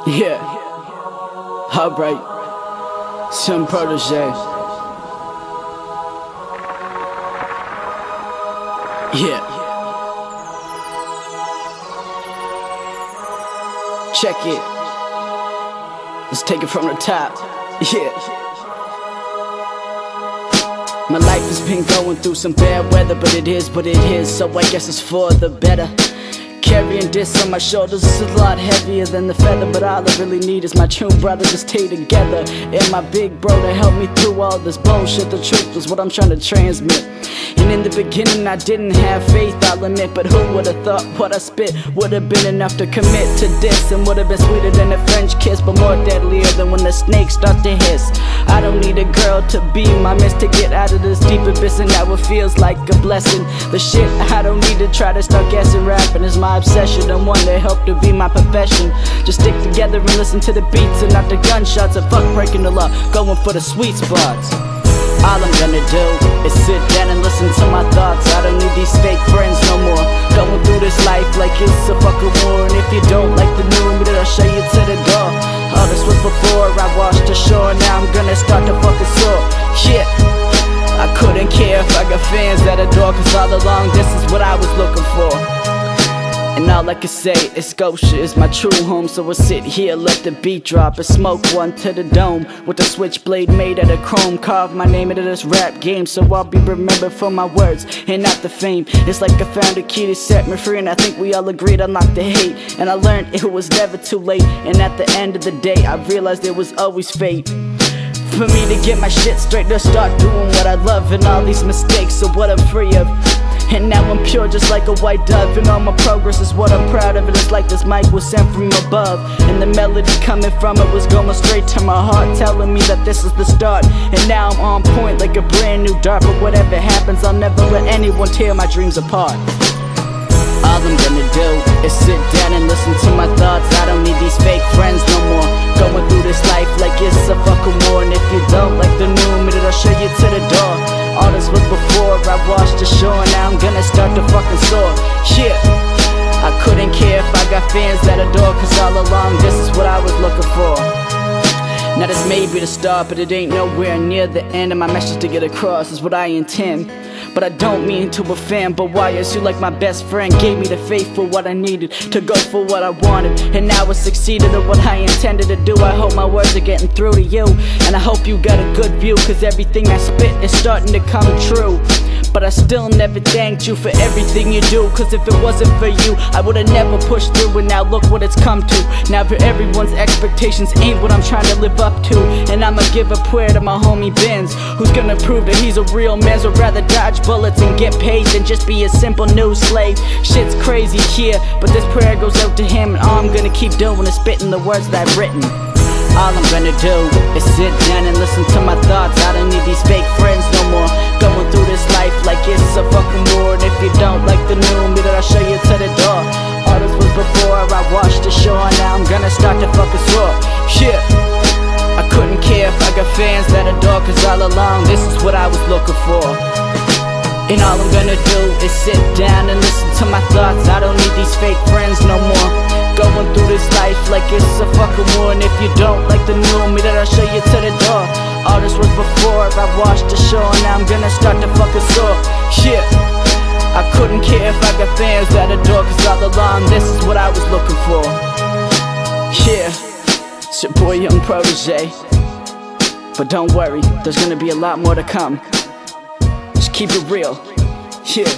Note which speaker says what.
Speaker 1: Yeah, Heartbreak, Young Protege. Yeah, check it. Let's take it from the top. Yeah. My life has been going through some bad weather, but it is what it is, so I guess it's for the better. Carrying this on my shoulders is a lot heavier than the feather, but all I really need is my true brother to stay together, and my big bro to help me through all this bullshit. The truth is what I'm trying to transmit. And in the beginning I didn't have faith, I'll admit, but who would've thought what I spit would've been enough to commit to this, and would've been sweeter than a French kiss, but more deadlier than when the snakes start to hiss. I don't need a girl to be my miss to get out of this deep abyss, and now it feels like a blessing. The shit I don't need to try to start guessing, rapping is my obsession, and one that helped to be my profession. Just stick together and listen to the beats and not the gunshots, and fuck breaking the law, going for the sweet spots. All I'm gonna do is sit down and listen to my thoughts. I don't need these fake friends no more. Going through this life like it's a fucking war, and if you don't like the new me, then I'll show you to the door. All this was before I washed ashore, now I'm gonna start to fucking soar. Yeah, I couldn't care if I got fans at the door, cause all along this is what I was looking for. And all I can say is Scotia is my true home, so I sit here, let the beat drop and smoke one to the dome with a switchblade made out of chrome. Carve my name into this rap game, so I'll be remembered for my words and not the fame. It's like I found a key to set me free, and I think we all agreed I'd unlock the hate. And I learned it was never too late, and at the end of the day I realized there was always fate for me to get my shit straight, to start doing what I love, and all these mistakes are what I'm free of. And now I'm pure just like a white dove, and all my progress is what I'm proud of. And it's like this mic was sent from above, and the melody coming from it was going straight to my heart, telling me that this is the start. And now I'm on point like a brand new dart, but whatever happens I'll never let anyone tear my dreams apart. All I'm gonna do is sit down and listen to my thoughts. I don't need these fake friends no more. Going through this life like it's a fucking war, and if you don't like the new me, then I'll show you to the door. All this was before I washed ashore, now I'm gonna start to fucking soar. Yeah, I couldn't care if I got fans at the door, cause all along this is what I was looking for. Now this may be the start, but it ain't nowhere near the end, and my message to get across is what I intend. But I don't mean to offend, but why is you like my best friend? Gave me the faith for what I needed, to go for what I wanted, and now I succeeded at what I intended to do. I hope my words are getting through to you, and I hope you got a good view, cause everything I spit is starting to come true. But I still never thanked you for everything you do, cause if it wasn't for you I would've never pushed through, and now look what it's come to. Now for everyone's expectations ain't what I'm trying to live up to, and I'ma give a prayer to my homie Benz, who's gonna prove that he's a real man, so rather dodge bullets and get paid than just be a simple news slave. Shit's crazy here, but this prayer goes out to him, and all I'm gonna keep doing is spitting the words that I've written. All I'm gonna do is sit down and listen to my thoughts. I don't need these fake friends no more. Going through this life like it's a fucking war, and if you don't like the new me, then I'll show you to the door. All this was before I washed ashore, now I'm gonna start to fucking soar. Yeah, I couldn't care if I got fans at the door, cause all along this is what I was looking for. And all I'm gonna do is sit down and listen to my thoughts. I don't need these fake friends no more. Going through this life like it's a fucking war, and if you don't like the new me, then I'll show you to the door. All this was before I washed ashore, now I'm gonna start to fucking soar. Yeah, I couldn't care if I got fans at the door, cause all along this is what I was looking for. Yeah, it's your boy Young Protege, but don't worry, there's gonna be a lot more to come. Just keep it real. Yeah.